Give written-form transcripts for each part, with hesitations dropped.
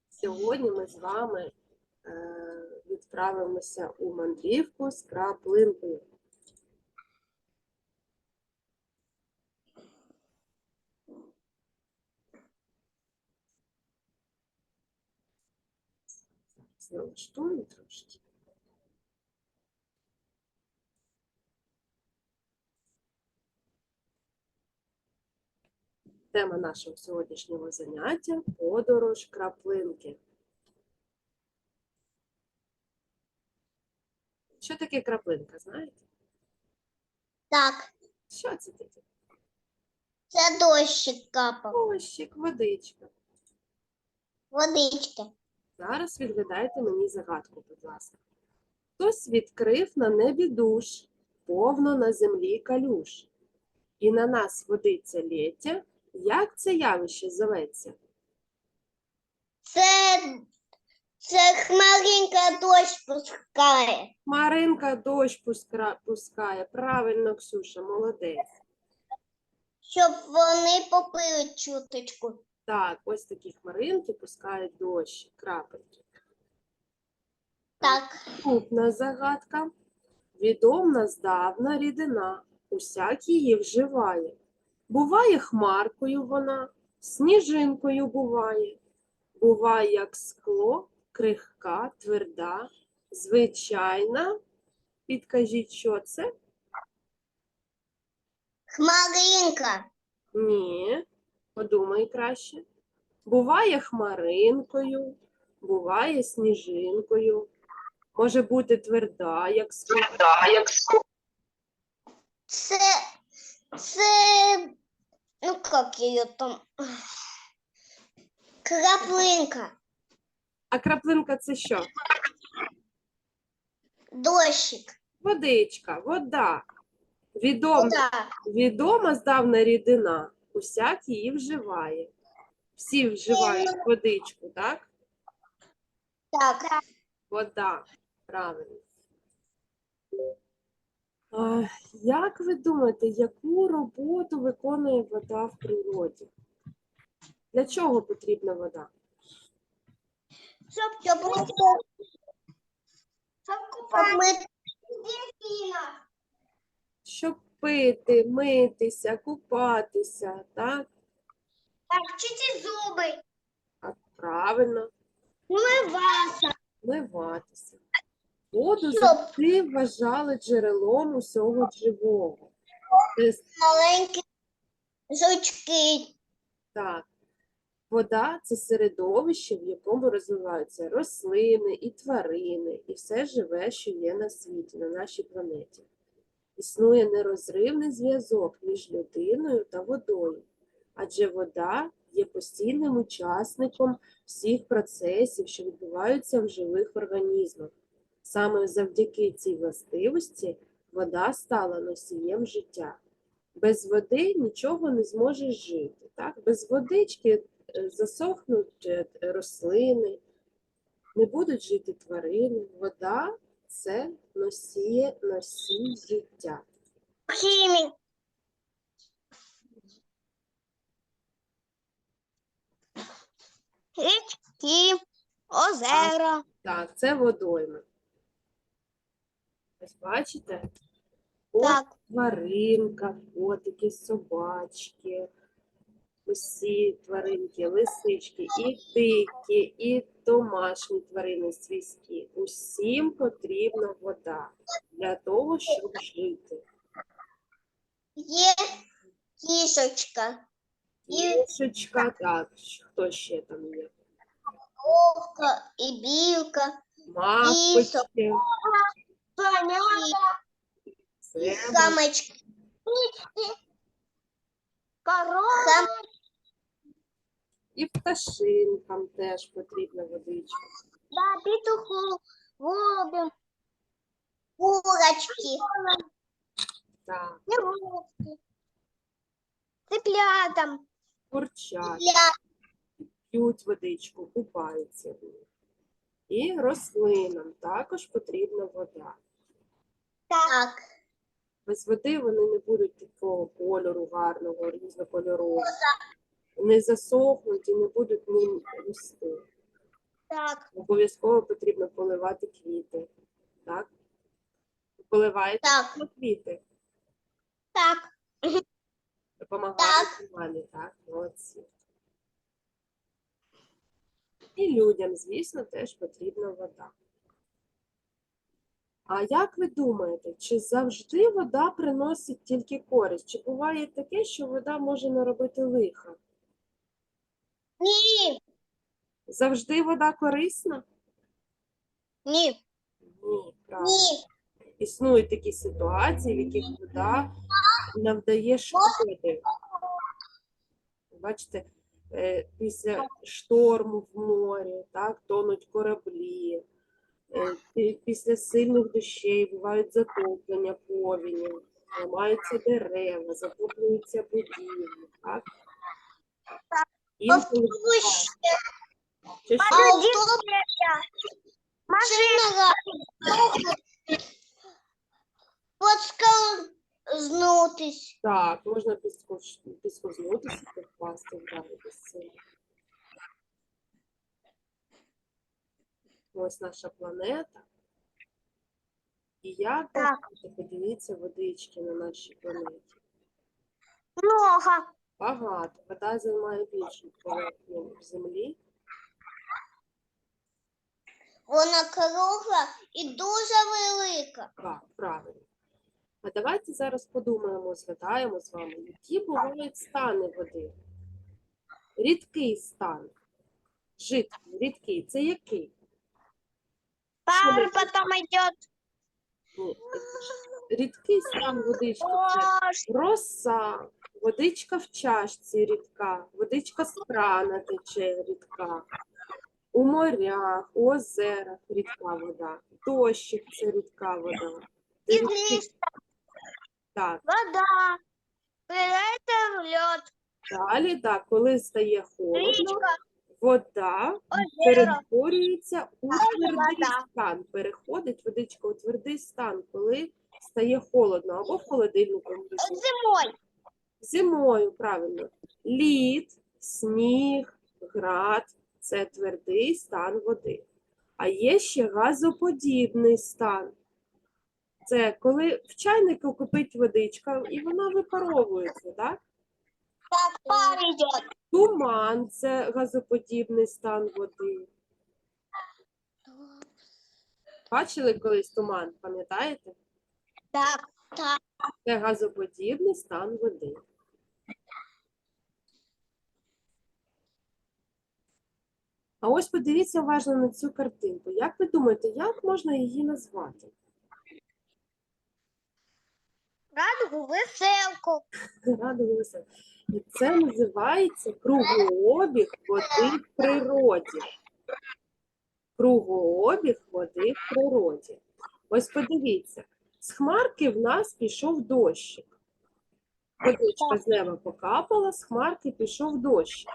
Сьогодні ми з вами відправимося у мандрівку з краплинкою. Налаштуємо трошки. Тема нашого сьогоднішнього заняття – подорож краплинки. Що таке краплинка, знаєте? Так, Що це таке? це дощик капав. Дощик, водичка. Водичка. Зараз відгадайте мені загадку, будь ласка. Хтось відкрив на небі душ, повно на землі калюш. І на нас водиться лєття. Як це явище зоветься? Це хмаринка дощ пускає. Хмаринка дощ пускає. Правильно, Ксюша, молодець. Щоб вони попили чуточку. Так, ось такі хмаринки пускають дощ, крапельки. Так. Наступна загадка. Відомна здавна рідина, усяк її вживає. Буває хмаркою вона, сніжинкою буває. Буває, як скло, крихка, тверда, звичайна. Підкажіть, що це? Хмаринка. Ні, подумай краще. Буває хмаринкою, буває сніжинкою. Може бути тверда, як скло. Це, ну як її там? Краплинка. А краплинка це що? Дощик. Водичка, вода. Вода. Відома здавна рідина, усяк її вживає. Всі вживають водичку, так? Так. Вода, правильно. Як ви думаєте, яку роботу виконує вода в природі? Для чого потрібна вода? Щоб мити. Щоб пити, митися, купатися, так? Так, чисті зуби. А, правильно, Миватися. миватися. Воду завжди вважали джерелом усього живого. Маленькі жучки. Так, вода – це середовище, в якому розвиваються рослини і тварини, і все живе, що є на світі, на нашій планеті. Існує нерозривний зв'язок між людиною та водою, адже вода є постійним учасником всіх процесів, що відбуваються в живих організмах. Саме завдяки цій властивості вода стала носієм життя. Без води нічого не зможе жити. Так? Без водички засохнуть рослини, не будуть жити тварини. Вода – це носій життя. Хімік. Річки, озера. Так, це водойми. Ось бачите? От Так. тваринка, котики, собачки, усі тваринки, лисички, і дикі, і домашні тварини свійські. Усім потрібна вода для того, щоб жити. Є кішечка. Кішечка, так, хто ще там є? Вовка і білка. Мавпочки, зебри. Хамочки. Корова. І пташинкам теж потрібна водичка. Да, петуху. Голубям. Курочки. Так, Цыплятам. курчат, п'ють водичку, купаються в ній. І рослинам також потрібна вода. Так. Без води вони не будуть такого кольору гарного, різнокольорового. не засохнуть і не будуть не рости. Так. Обов'язково потрібно поливати квіти. Так? Поливаєте Так. квіти? Так. Допомагаєте мамі, так? Молодці. І людям, звісно, теж потрібна вода. А як ви думаєте, чи завжди вода приносить тільки користь? Чи буває таке, що вода може наробити лиха? Ні. Завжди вода корисна? Ні. Ні, правда. Ні. Існують такі ситуації, в яких вода навдає шкоди. Бачите, після шторму в морі, так, тонуть кораблі, після сильних дощей бувають затоплення повені, ламаються дерева, затоплюються будівлі, так? Інколи буває, що Машина подскользнутись. так, можна підсковзнутися, підпасти, вдаритися сильно. Ось наша планета. І як Так. багато, подивіться, водички на нашій планеті. Много. Багато. Вода займає більшу поверхню землі. Вона кругла і дуже велика. Так, правильно. А давайте зараз подумаємо, згадаємо з вами, які бувають стани води. Рідкий стан. Жидкий, рідкий. Це який? Пар потом идет. Ні. Рідкий стан водички це роса, водичка в чашці рідка, водичка з крана тече рідка. У морях, у озерах рідка вода, дощик – це рідка вода. Це Из рідкий- листа. Так, Вода. Это лед. далі, так, коли стає холодно, Річка. вода Озеро. перетворюється у Так, твердий вода. стан. Переходить водичка у твердий стан, коли стає холодно, або в холодильнику. Зимой. Зимою, правильно. Лід, сніг, град – це твердий стан води. А є ще газоподібний стан. Це коли в чайнику кипить водичка, і вона випаровується, так? Так, пар идет. Туман – це газоподібний стан води. Бачили колись туман, пам'ятаєте? Так, так. Це газоподібний стан води. А ось подивіться уважно на цю картинку. Як ви думаєте, як можна її назвати? Радугу веселку. Радувалася. Це називається кругообіг води в природі. Кругообіг води в природі. Ось подивіться, з хмарки в нас пішов дощик. Водичка з неба покапала, з хмарки пішов дощик.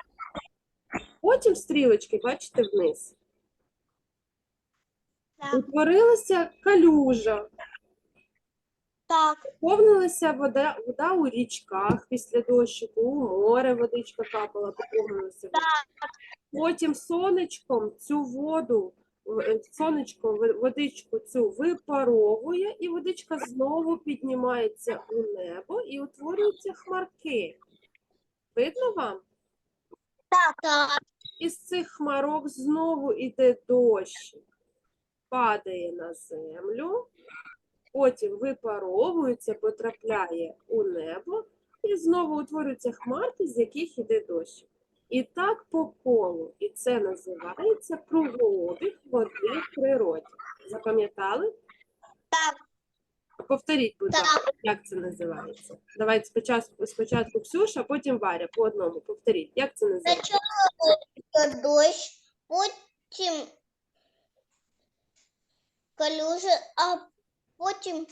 Потім стрілочки, бачите, вниз. Так, Утворилася калюжа. так. Повнилася вода у річках після дощику, у море водичка капала, поповнилася вода. Потім сонечком цю воду, сонечко водичку цю випаровує, і водичка знову піднімається у небо і утворюються хмарки. Видно вам? Так, так. Із цих хмарок знову йде дощик, падає на землю, потім випаровується, потрапляє у небо, і знову утворюються хмарки, з яких йде дощ. І так по колу. І це називається кругообіг води в природі. Запам'ятали? Так. Повторіть, будь Так. ласка, як це називається. Давайте спочатку Ксюша, а потім Варя по одному. Повторіть, як це називається? Сначала дождь, потім калюжа, а потім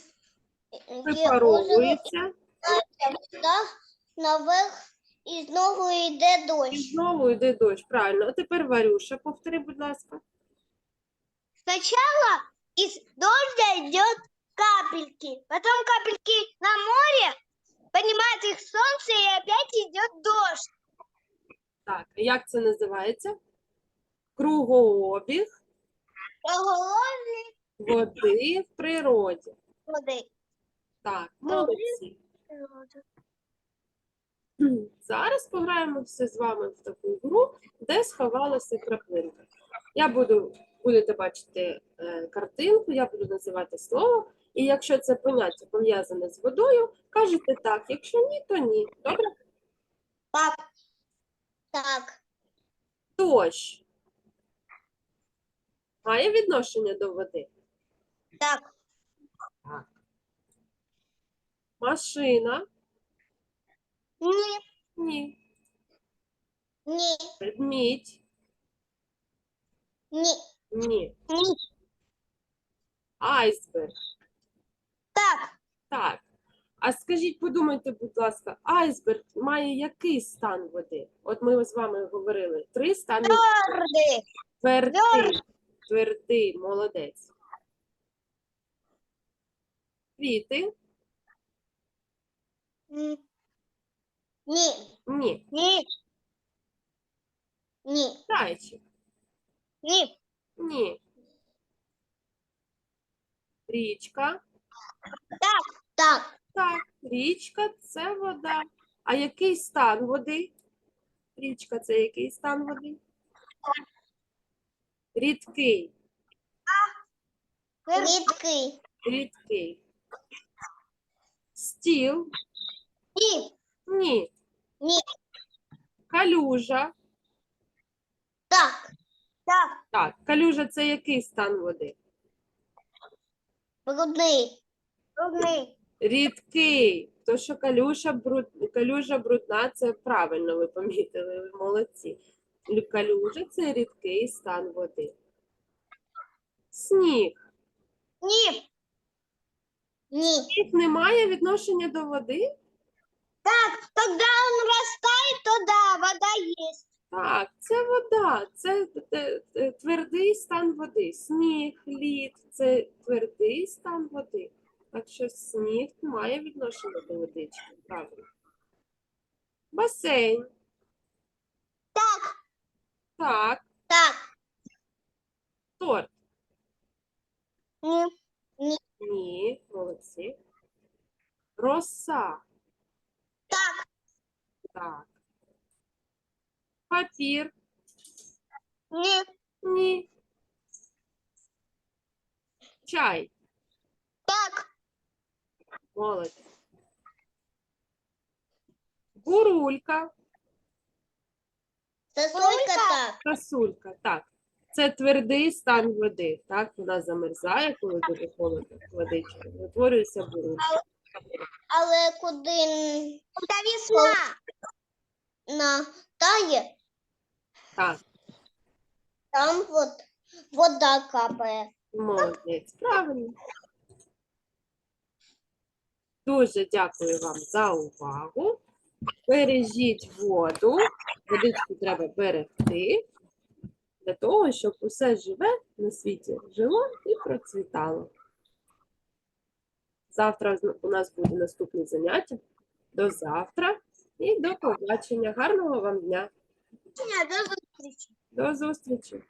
Випаровується. наверх і знову йде І дощ. знову йде дощ. Правильно. А тепер Варюша, повтори, будь ласка. Сначала из дождя идет капельки, потом капельки на море, поднимает их солнце и опять идет дождь. Так, а як це називається? Кругообіг Головні води в природі. води. Так, молодці. Зараз пограємося з вами в таку гру, де сховалася краплинка. Будете бачити картинку, я буду називати слово, і якщо це поняття пов'язане з водою, кажете так, якщо ні, то ні. Добре? Пап. Так. Дощ має відношення до води? Так. Так. Машина? Ні. Ні. Ні. Ведмідь? Ні. Ні. Ні. Айсберг? Так. Так. А скажіть, подумайте, будь ласка, айсберг має який стан води? От ми з вами говорили, 3 стани води. Твердий. Твердий, твердий, молодець. Квіти? Ні. Ні. Ні. Ні. Зайчик? Ні. Ні. Річка? Так. Так. Так, річка – це вода. А який стан води? Річка – це який стан води? Рідкий. Рідкий. Рідкий. Стіл? Ні. Ні. Ні. Калюжа? Так. Так. Так, калюжа – це який стан води? Брудний. Брудний. Рідкий. То, що калюжа брудна, це правильно ви помітили, ви молодці. Калюжа – це рідкий стан води. Сніг. Ні. Ні. Сніг не має відношення до води? Так, когда он растает, то да, вода есть. Так, це вода, це твердий стан води. Сніг, лід – це твердий стан води. Так що сніг має відношення до водички, правильно. Басейн. Так. Так, Так. торт. Ні. Ні, молодці. Роса. Так. Так. Папір. Ні. Ні. Чай. Так. Молодець. Бурулька. Сосулька так. Касулька. Так. Це твердий стан води. Так, вона замерзає, коли дуже холодно водичка. Утворюється бурулька. Але куди весна тає, Так, там вода капає. молодець. Правильно. Дуже дякую вам за увагу. Бережіть воду. Водичку треба берегти для того, щоб усе живе на світі жило і процвітало. Завтра у нас буде наступне заняття. До завтра і до побачення. Гарного вам дня. До зустрічі. До зустрічі.